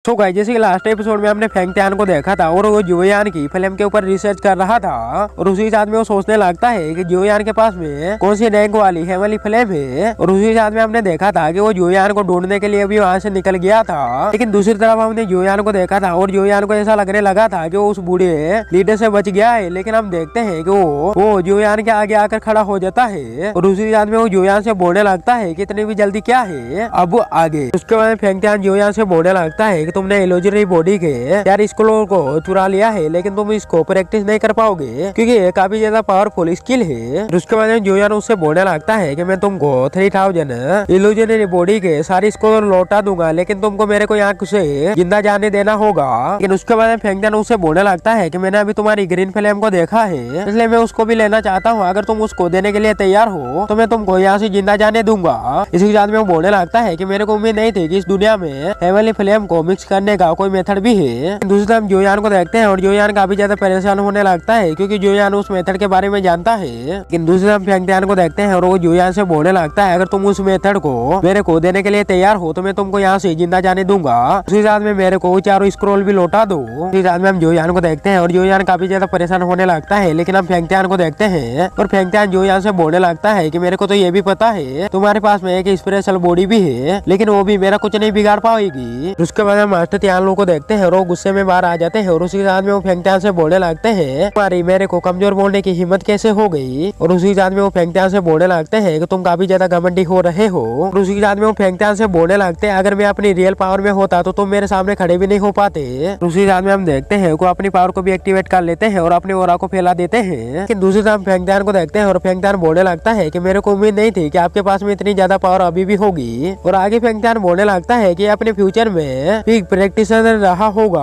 तो गाइस जैसे कि लास्ट एपिसोड में हमने फेंग त्यान को देखा था और वो जोयान की फिल्म के ऊपर रिसर्च कर रहा था और उसी साथ में वो सोचने लगता है कि जोयान के पास में कौन सी रैंक वाली है वाली फिल्म है। और उसी साथ में हमने देखा था कि वो जोयान को ढूंढने के लिए भी वहाँ से निकल गया था। लेकिन दूसरी तरफ हमने जोयान को देखा था और जोयान को ऐसा लगने लगा था कि वो उस बूढ़े लीडर से बच गया है। लेकिन हम देखते हैं कि वो जोयान के आगे आकर खड़ा हो जाता है और दूसरी साथ में वो जोयान से बोलने लगता है कि इतनी भी जल्दी क्या है अब आगे। उसके बाद फेंग त्यान जोयान से बोलने लगता है कि तुमने इल्यूजनरी बॉडी के यार स्कूलों को चुरा लिया है, लेकिन तुम इसको प्रैक्टिस नहीं कर पाओगे क्योंकि ये काफी ज्यादा पावरफुल स्किल है। उसके बाद में जोयान उससे बोलने लगता है कि मैं तुमको 3000 इल्यूजनरी बॉडी के सारी स्कूल लौटा दूंगा, लेकिन तुमको मेरे को यहाँ से जिंदा जाने देना होगा। लेकिन उसके बाद में फेंग त्यान उससे बोलने लगता है कि मैंने अभी तुम्हारी ग्रीन फिल्म को देखा है, इसलिए मैं उसको भी लेना चाहता हूँ। अगर तुम उसको देने के लिए तैयार हो तो मैं तुमको यहाँ से जिंदा जाने दूंगा। इसी के साथ में वो बोलने लगता है कि मेरे को उम्मीद नहीं थी कि इस दुनिया में हेवनली फिल्म को मिक्स करने का कोई मेथड भी है। दूसरी तरफ जोयान को देखते हैं और जोयान काफी ज्यादा परेशान होने लगता है क्योंकि जोयान उस मेथड के बारे में जानता है। लेकिन दूसरी तरफ फेंग त्यान को देखते हैं और वो जोयान से बोलने लगता है अगर तुम उस मेथड को मेरे को देने के लिए तैयार हो तो मैं तुमको यहाँ से जिंदा जाने दूंगा। उसी साथ में मेरे को चारों स्क्रॉल भी लौटा दो। उसी साथ में हम जोयान को देखते हैं और जोयान काफी ज्यादा परेशान होने लगता है। लेकिन हम फेंग त्यान को देखते हैं और फेंग त्यान जोयान से बोलने लगता है कि मेरे को तो ये भी पता है तुम्हारे पास में एक स्पेशल बॉडी भी है, लेकिन वो भी मेरा कुछ नहीं बिगाड़ पाएगी। उसके बाद हम मास्टर त्यान को देखते हैं और वो गुस्से में बाहर आ जाते हैं और उसी साथ में वो फेंग त्यान से बोलने लगते हैं तुम्हारी मेरे को कमजोर बोलने की हिम्मत कैसे हो गई। और उसी साथ में वो फेंग त्यान से बोलने लगते हैं कि तुम काफी ज्यादा घमंडी हो रहे हो। और उसी साथ में वो फेंग त्यान से बोलने लगते हैं अगर मैं अपनी रियल पावर में होता तो तुम मेरे सामने खड़े भी नहीं हो पाते। उसी साथ में हम देखते हैं को अपनी पावर को भी एक्टिवेट कर लेते हैं और अपनी ओरा को फैला देते हैं। लेकिन दूसरी तरफ फेंग त्यान को देखते हैं और फेंग त्यान बोलने लगता है कि मेरे को उम्मीद नहीं थी कि आपके पास में इतनी ज्यादा पावर अभी भी होगी। और आगे फेंग त्यान बोलने लगता है कि अपने फ्यूचर में भी प्रैक्टिशनर रहा होगा।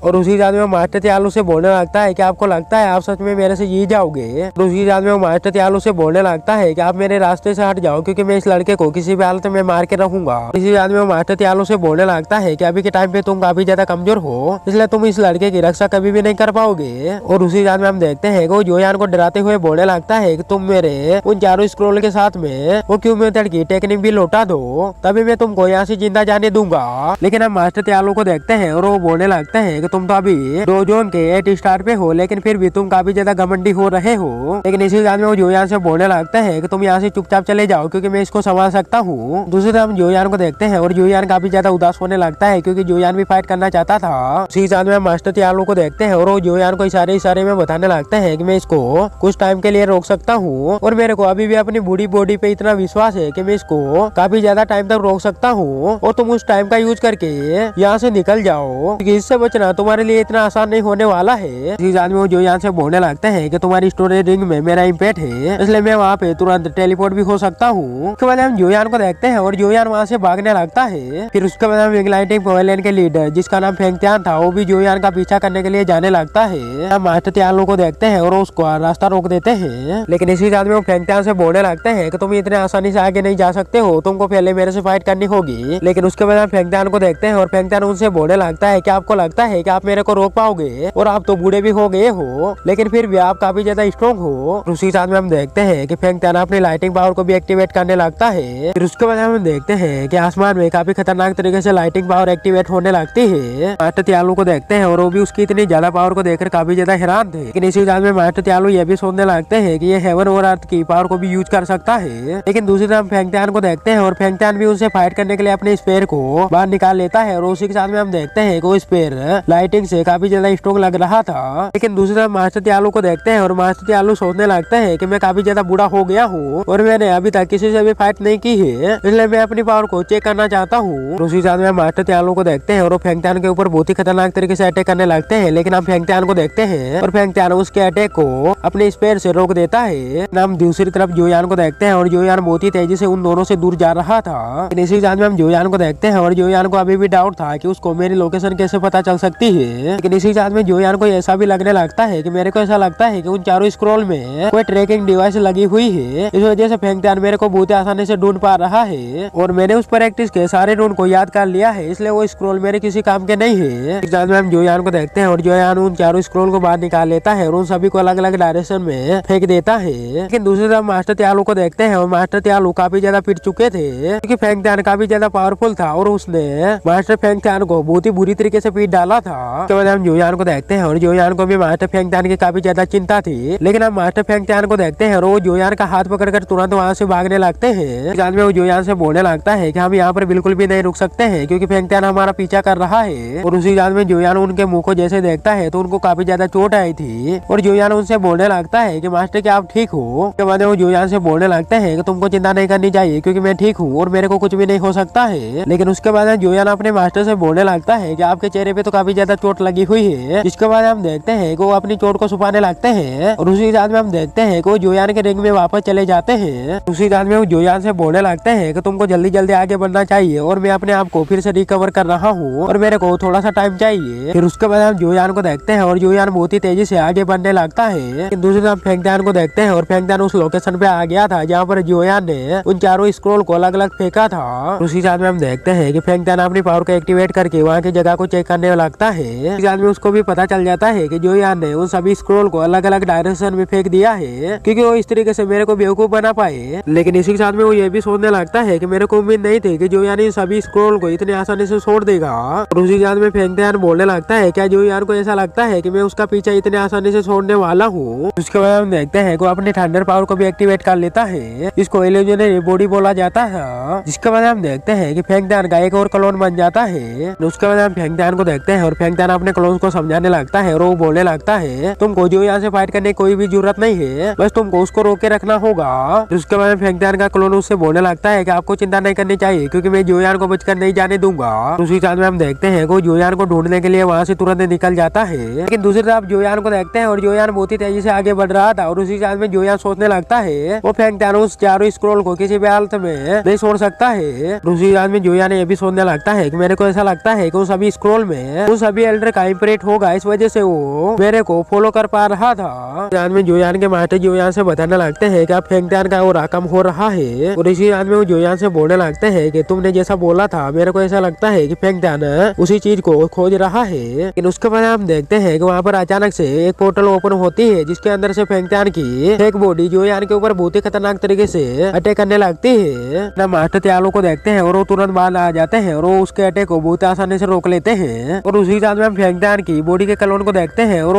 और उसी साथ में मास्टर त्यालू से बोलने लगता है कि आपको लगता है आप सच में मेरे से जीत जाओगे। और उसी साथ में मास्टर त्यालू से बोलने लगता है कि आप मेरे रास्ते से हट जाओ क्योंकि मैं इस लड़के को किसी भी हालत में मार के रहूंगा। इसी साथ में मास्टर त्यालू से बोलने लगता है कि अभी के टाइम पे तुम काफी ज्यादा कमजोर हो, इसलिए तुम इस लड़के की रक्षा कभी भी नहीं कर पाओगे। और उसी साथ में हम देखते हैं कि वो जोयान को डराते हुए बोलने लगता है कि तुम मेरे उन चारों स्क्रॉल के साथ में वो क्यू मेथड की टेक्निक भी लौटा दो, तभी मैं तुमको यहाँ से जिंदा जाने दूंगा। लेकिन हम मास्टर त्यालू को देखते हैं और वो बोलने लगते हैं कि तुम तो अभी दो जोन के 8 स्टार पे हो, लेकिन फिर भी तुम काफी ज्यादा घमंडी हो रहे हो। लेकिन इसी साथ में वो जोयान से बोलने लगता है कि तुम यहाँ से चुपचाप चले जाओ क्योंकि मैं इसको संभाल सकता हूँ। दूसरी तरफ हम जोयान को देखते हैं और जोयान काफी ज्यादा उदास होने लगता है क्योंकि जोयान भी फाइट करना चाहता था। इसी साथ में हम मास्टर त्यालू को देखते हैं और वो जोयान को इशारे में बताने लगते हैं कि मैं इसको कुछ टाइम के लिए रोक सकता हूँ और मेरे को अभी भी अपनी बूढ़ी बॉडी पे इतना विश्वास है कि मैं इसको काफी ज्यादा टाइम तक रोक सकता हूँ और तुम उस टाइम का यूज करके यहाँ से निकल जाओ क्योंकि इससे बचना तुम्हारे लिए इतना आसान नहीं होने वाला है। इस आदमी वो जोयान से बोलने लगते हैं कि तुम्हारी स्टोरेज रिंग में मेरा इम्पैक्ट है, इसलिए मैं वहाँ पे तुरंत टेलीपोर्ट भी हो सकता हूँ। उसके बाद हम जोयान को देखते हैं और जोयान वहाँ से भागने लगता है। फिर उसके बाद हम इग्नाइटिंग पवेलियन के लीडर जिसका नाम फेंग त्यान था वो भी जोयान का पीछा करने के लिए जाने लगता है। हम मास्टर त्यान को देखते हैं और उसको रास्ता रोक देते हैं। लेकिन इसी साथ में वो फेंग त्यान से बोलने लगते हैं कि तुम इतने आसानी से आगे नहीं जा सकते हो, तुमको पहले मेरे से फाइट करनी होगी। लेकिन उसके बाद हम फेंग त्यान को देखते हैं और फेंग त्यान उनसे बोलने लगता है कि आपको लगता है कि आप मेरे को रोक पाओगे और आप तो बूढ़े भी हो गए हो, लेकिन फिर भी आप काफी ज्यादा स्ट्रॉन्ग हो। उसी साथ में हम देखते हैं कि फेंग त्यान अपनी लाइटिंग पावर को भी एक्टिवेट करने लगता है। फिर उसके बाद हम देखते हैं कि आसमान में काफी खतरनाक तरीके से लाइटिंग पावर एक्टिवेट होने लगती है। मास्टर त्यालू को देखते हैं और वो भी उसकी इतनी ज्यादा पावर को देखकर काफी ज्यादा हैरान थे। लेकिन इसी साथ में मास्टर त्यालू ये भी सोचने लगते हैं कि ये हेवन और अर्थ की पावर को भी यूज कर सकता है। लेकिन दूसरी तरफ फेंग त्यान को देखते हैं और फेंग त्यान भी उनसे फाइट करने के लिए अपने स्पेयर को बाहर निकाल लेता है और उसी के साथ में हम देखते हैं कि वो स्पेयर लाइटिंग से काफी ज्यादा स्ट्रॉन्ग लग रहा था। लेकिन दूसरी तरफ मास्टर त्यालू को देखते हैं और मास्टर त्यालू सोचने लगते हैं कि मैं काफी ज्यादा बूढ़ा हो गया हूँ और मैंने अभी तक किसी से भी फाइट नहीं की है, इसलिए मैं अपनी पावर को चेक करना चाहता हूँ। उसी साथ में मास्टर त्यालू को देखते हैं और वो फेंग त्यान के ऊपर बहुत ही खतरनाक तरीके से अटैक करने लगते हैं। लेकिन हम फेंग त्यान को देखते हैं और फेंग त्यान उसके अटैक को अपने स्पेयर से रोक देता है। हम दूसरी तरफ जोयान को देखते हैं और जोयान बहुत ही तेजी से उन दोनों से दूर जा रहा था। इसी साथ में हम जोयान को देखते हैं और जोयान को अभी भी डाउट था कि उसको मेरी लोकेशन कैसे पता चल सकती है। लेकिन इसी साथ में जोयान को ऐसा भी लगने लगता है कि मेरे को ऐसा लगता है कि उन चारों स्क्रॉल में कोई ट्रैकिंग डिवाइस लगी हुई है, इस वजह से फेंग त्यान मेरे को बहुत आसानी से ढूंढ पा रहा है और मैंने उस प्रैक्टिस के सारे रूल को याद कर लिया है, इसलिए वो स्क्रॉल मेरे किसी काम के नहीं है। इस साथ में हम जोयान को देखते हैं और जोयान उन चारों स्क्रॉल को बाहर निकाल लेता है और उन सभी को अलग अलग डायरेक्शन में फेंक देता है। लेकिन दूसरी तरफ मास्टर त्यालू को देखते हैं और मास्टर त्यालू काफी ज्यादा पिट चुके थे क्योंकि फेंग त्यान काफी ज्यादा पावरफुल था और उसने मास्टर फेंग त्यान को बहुत ही बुरी तरीके से पीट डाला था। उसके बाद हम जोयान को देखते हैं और जोयान को भी मास्टर फेंग त्यान की काफी ज्यादा चिंता थी, लेकिन हम मास्टर फेंग त्यान को देखते हैं और वो जोयान का हाथ पकड़कर तुरंत वहाँ से भागने लगते हैं। बाद में वो जोयान से बोलने लगता है कि हम यहाँ पर बिल्कुल भी नहीं रुक सकते हैं क्योंकि फेंग त्यान हमारा पीछा कर रहा है। और उसी बाद में जोयान उनके मुंह को जैसे देखता है तो उनको काफी ज्यादा चोट आई थी और जोयान उनसे बोलने लगता है कि मास्टर क्या आप ठीक हो। उसके बाद वो जोयान से बोलने लगते हैं कि तुमको चिंता नहीं करनी चाहिए क्योंकि मैं ठीक हूँ और मेरे को कुछ भी नहीं हो सकता है। लेकिन उसके बाद जोयान अपने मास्टर से बोलने लगता है कि आपके चेहरे पे तो काफी ज्यादा चोट लगी हुई है। इसके बाद हम देखते हैं कि वो अपनी चोट को छुपाने लगते हैं और उसी साथ में हम देखते हैं कि वो जोयान के रिंग में वापस चले जाते हैं। उसी साथ में वो जोयान से बोलने लगते हैं कि तुमको जल्दी जल्दी आगे बढ़ना चाहिए और मैं अपने आप को फिर से रिकवर कर रहा हूँ और मेरे को थोड़ा सा टाइम चाहिए। फिर उसके बाद हम जोयान को देखते हैं और जोयान बहुत ही तेजी से आगे बढ़ने लगता है। दूसरी तरफ फेंग त्यान को देखते हैं और फेंग त्यान उस लोकेशन पे आ गया था जहाँ पर जोयान ने उन चारों स्क्रोल को अलग अलग फेंका था। उसी साथ में हम देखते हैं कि फेंग त्यान अपनी पावर को एक्टिवेट करके वहाँ की जगह को चेक करने लगता है। इस में उसको भी पता चल जाता है कि जोयान ने उन सभी स्क्रोल को अलग अलग डायरेक्शन में फेंक दिया है क्योंकि वो इस तरीके से मेरे को बेवकूफ बना पाए। लेकिन इसी के साथ में वो ये भी सोचने लगता है कि मेरे को उम्मीद नहीं थी कि जोयान इन सभी स्क्रोल को इतनी आसानी से छोड़ देगा। और उसी के साथ में फेंग त्यान बोलने लगता है क्या जोयान को ऐसा लगता है कि मैं उसका पीछा इतने आसानी से छोड़ने वाला हूँ। उसके बाद हम देखते हैं कि अपने थंडर पावर को भी एक्टिवेट कर लेता है, इसको इल्यूजनरी बॉडी बोला जाता है। जिसके बाद हम देखते हैं कि फेंग त्यान का एक और क्लोन बन जाता है। उसके बाद हम फेंग त्यान को देखते हैं और फेंग त्यान अपने क्लोन को समझाने लगता है और वो बोलने लगता है तुमको जोयान से फाइट करने की कोई भी जरूरत नहीं है, बस तुमको उसको रोक के रखना होगा। उसके बाद फेंग त्यान का क्लोन उससे बोलने लगता है कि आपको चिंता नहीं करनी चाहिए क्योंकि मैं जोयान को बचकर नहीं जाने दूंगा। उसी साथ में हम देखते हैं कि जोयान को ढूंढने के लिए वहाँ से तुरंत निकल जाता है। लेकिन दूसरी तरफ जोयान को देखते हैं और जोयान बहुत ही तेजी से आगे बढ़ रहा था और उसी साथ में जोयान सोचने लगता है वो फेंग त्यान उस चारों स्क्रोल को किसी भी हालत में नहीं छोड़ सकता है। दूसरी साथ में जोयान ये भी सोचने लगता है कि मेरे को ऐसा लगता है कि उन सभी स्क्रोल में उन सभी एल्डर का इंपरेट होगा, इस वजह से वो मेरे को फॉलो कर पा रहा था। में जोयान के मास्टर जोयान से बताने लगते हैं कि अब फेंग त्यान का और कम हो रहा है और इसी बाद में वो जोयान से बोलने लगते हैं कि तुमने जैसा बोला था मेरे को ऐसा लगता है कि फेंग त्यान उसी चीज को खोज रहा है। लेकिन उसके बाद हम देखते हैं कि वहाँ पर अचानक से एक पोर्टल ओपन होती है जिसके अंदर से फेंग त्यान की एक बॉडी जोयान के ऊपर बहुत ही खतरनाक तरीके से अटैक करने लगती है। ना मास्टर त्यालो को देखते हैं और वो तुरंत बाहर आ जाते हैं और वो उसके अटैक को बहुत आसानी से रोक लेते हैं। और उसी साथ में हम फेंग त्यान की बॉडी के क्लोन को देखते हैं और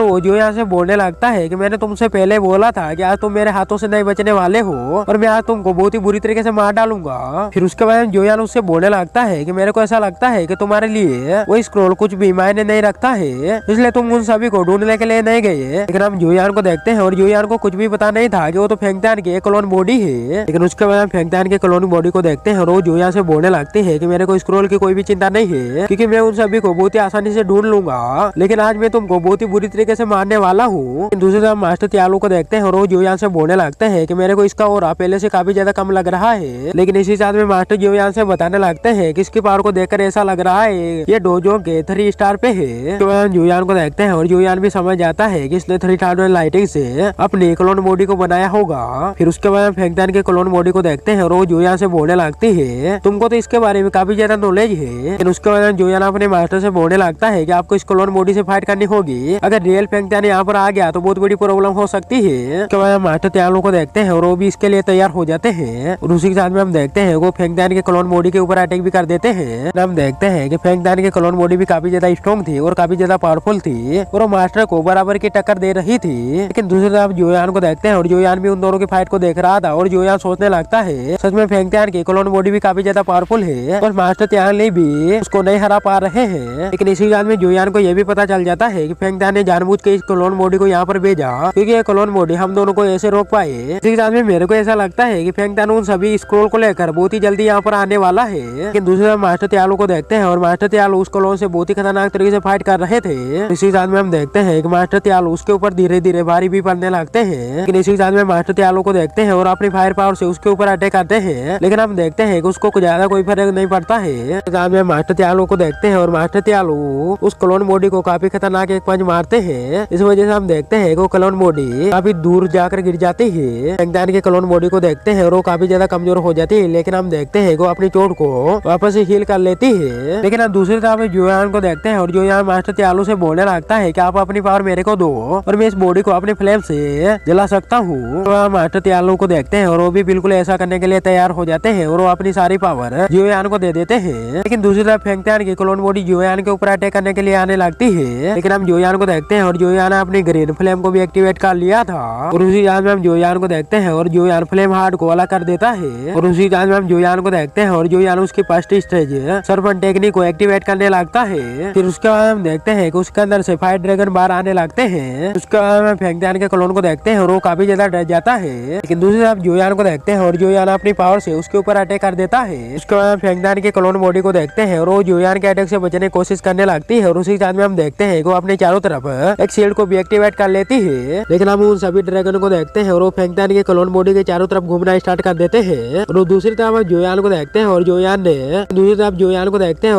वो जोयान से बोलने लगता है कि मैंने तुमसे पहले बोला था कि आज तुम मेरे हाथों से नहीं बचने वाले हो और मैं आज तुमको बहुत ही बुरी तरीके से मार डालूंगा। फिर उसके बाद जोयान उससे बोलने लगता है कि मेरे को ऐसा लगता है कि तुम्हारे लिए वो स्क्रोल कुछ भी मायने नहीं रखता है, इसलिए तुम उन सभी को ढूंढने के लिए नहीं गए। लेकिन हम जोयान को देखते हैं और जोयान को कुछ भी पता नहीं था कि वो तो फेंग त्यान की एक क्लोन बॉडी है। लेकिन उसके बाद हम फेंग त्यान के क्लोन बॉडी को देखते हैं और वो जोयान से बोलने लगते हैं कि मेरे को स्क्रोल की कोई भी चिंता नहीं है क्योंकि मैं उन सभी को बहुत ही आसानी से ढूंढ लूंगा, लेकिन आज मैं तुमको बहुत ही बुरी तरीके से मारने वाला हूँ। दूसरी तरफ मास्टर त्यालो को देखते हैं और वो जोयान से बोलने लगते हैं कि मेरे को इसका और पहले से काफी ज्यादा कम लग रहा है। लेकिन इसी साथ में मास्टर जोयान से बताने लगते हैं कि इसकी पावर को देखकर ऐसा लग रहा है ये डोजो के 3 स्टार पे है। तो जोयान को देखते हैं और जोयान भी समझ जाता है कि इसने 3000 लाइटिंग से अपनी क्लोन बॉडी को बनाया होगा। फिर उसके बाद फेंग त्यान के क्लोन बॉडी को देखते हैं और वो जोयान से बोलने लगती है तुमको तो इसके बारे में काफी ज्यादा नॉलेज है। लेकिन उसके बाद जोयान अपने मास्टर से बोलने लगता है कि आपको इस क्लोन बॉडी से फाइट करनी होगी, अगर रियल फेंग त्यान यहाँ पर आ गया तो बहुत बड़ी प्रॉब्लम हो सकती है। उसके बाद मास्टर त्यालो को देखते हैं और वो भी इसके लिए तैयार हो जाते हैं और उसी के साथ में हम देखते हैं वो फेंग त्यान के क्लोन बॉडी के ऊपर अटैक भी कर देते हैं। हम देखते हैं कि फेंग त्यान की क्लोन बॉडी भी काफी ज्यादा स्ट्रॉन्ग थी और काफी ज्यादा पावरफुल थी और वो मास्टर को बराबर की टक्कर दे रही थी। लेकिन दूसरी तरफ जोयान को देखते हैं और जोयान भी उन दोनों की फाइट को देख रहा था और जोयान सोचने लगता है सच में फेंग त्यान की क्लोन बॉडी भी काफी ज्यादा पावरफुल है और मास्टर त्यान भी उसको नहीं हरा पा रहे हैं। लेकिन इसी बात में जोयान को यह भी पता चल जाता है कि फेंग त्यान ने जानबूझ के इस क्लोन बॉडी को यहाँ पर भेजा क्योंकि ये क्लोन बॉडी हम दोनों को ऐसे रोक पाए। इसी साथ में मेरे को ऐसा लगता है कि फेंग त्यान उन सभी स्क्रोल को लेकर बहुत ही जल्दी यहाँ पर आने वाला है। लेकिन दूसरी तरफ मास्टर त्यालो को देखते हैं और मास्टर त्यालो उस क्लोन से बहुत ही खतरनाक तरीके से फाइट कर रहे थे। इसी साथ में हम देखते हैं कि मास्टर त्यालो उसके ऊपर धीरे धीरे भारी भी पड़ने लगते हैं। लेकिन इसी साथ में मास्टर त्यालो को देखते हैं और अपनी फायर पावर से उसके ऊपर अटैक करते हैं, लेकिन हम देखते हैं कि उसको कुछ ज्यादा कोई फर्क नहीं पड़ता है। साथ में मास्टर त्यालो को देखते हैं और मास्टर त्यालो उस क्लोन बॉडी को काफी खतरनाक एक पंच मारते हैं। इस वजह से हम देखते हैं कि वो क्लोन बॉडी काफी दूर जाकर गिर जाती है। फेंग त्यान के क्लोन बॉडी को देखते हैं और वो काफी ज्यादा कमजोर हो जाती है, लेकिन हम देखते हैं कि वो अपनी चोट को वापस से हील कर लेती है। लेकिन हम दूसरी तरफ जोयान को देखते हैं और जोयान मास्टर त्यालो से बोलने लगता है कि आप अपनी पावर मेरे को दो और मैं इस बॉडी को अपनी फ्लेम से जला सकता हूँ। तो हम मास्टर त्यालो को देखते हैं और वो भी बिल्कुल ऐसा करने के लिए तैयार हो जाते हैं और वो अपनी सारी पावर जोयान को दे देते हैं। लेकिन दूसरी तरफ फेंगत्यान की क्लोन बॉडी जोयान के ऊपर अटैक करने के लिए आने लगती है। लेकिन हम जोयान को देखते हैं और जोयान ने अपनी ग्रीन फ्लेम को भी एक्टिवेट कर लिया था और उसी चांस में हम जोयान को देखते हैं और जोयान फ्लेम हार्ड को अलग कर देता है और उसी चांस में हम जोयान को देखते हैं और जोयान उसकी फर्स्ट स्टेज सर्पेंट टेक्निक को एक्टिवेट करने लगता है। फिर उसके बाद हम देखते हैं कि उसके अंदर से फायर ड्रैगन बाहर आने लगते हैं। उसके बाद हम फेंगत्यान के क्लोन को देखते हैं और वो काफी ज्यादा डर जाता है। लेकिन दूसरी तरफ जोयान को देखते हैं और जोयान अपनी पावर से उसके ऊपर अटैक कर देता है। उसके बाद हम फेंगत्यान के क्लोन बॉडी को देखते हैं और वो जोयान के अटैक से बचने की कोशिश करने लगती है और उसी साथ में हम देखते हैं कि वो अपने चारों तरफ एक शील्ड को भी एक्टिवेट कर लेती है। लेकिन हम उन सभी ड्रैगन को देखते हैं और वो फेंगत्यान के क्लोन बॉडी के चारों तरफ घूमना स्टार्ट कर देते हैं और दूसरी तरफ हम जोयान को देखते हैं और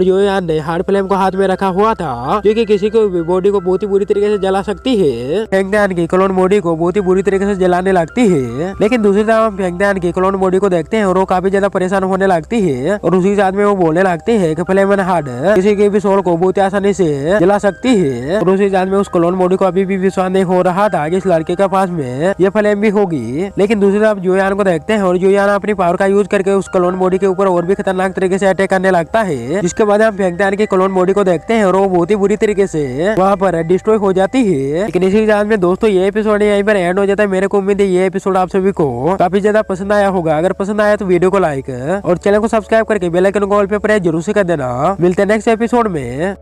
जोयान ने हार्ड फ्लेम को हाथ में रखा हुआ था जो कि किसी को भी बॉडी को बहुत ही बुरी तरीके से जला सकती है। फेंगत्यान की क्लोन बॉडी को बहुत ही बुरी तरीके से जलाने लगती है। लेकिन दूसरी तरफ हम फेंगत्यान की क्लोन बॉडी को देखते हैं और वो काफी ज्यादा परेशान होने लगती है और उसी साथ में वो बोलने लगती है कि फ्लेम एंड हार्ड किसी के भी सोल को बहुत आसानी से जला सकती है और उसी साथ में उस क्लोन बॉडी को अभी भी विश्वास नहीं हो रहा था कि इस लड़के के पास में ये फ्लेम भी होगी। लेकिन दूसरी तरफ जोयान को देखते हैं और जोयान अपनी पावर का यूज करके उस क्लोन बॉडी के ऊपर और भी खतरनाक तरीके से अटैक करने लगता है। जिसके बाद हम फेंगत्यान की क्लोन बॉडी को देखते हैं और वो बहुत ही बुरी तरीके से वहाँ पर डिस्ट्रॉय हो जाती है। लेकिन इसी साथ में दोस्तों ये एपिसोड यहीं पर एंड हो जाता है। मेरे को उम्मीद है ये एपिसोड आप सभी को काफी ज्यादा पसंद आया होगा। अगर पसंद आया तो वीडियो को लाइक और चैनल को सब्सक्राइब करके बेल आइकन को ऑल पे प्रेस जरूर से कर देना। मिलते हैं नेक्स्ट एपिसोड में।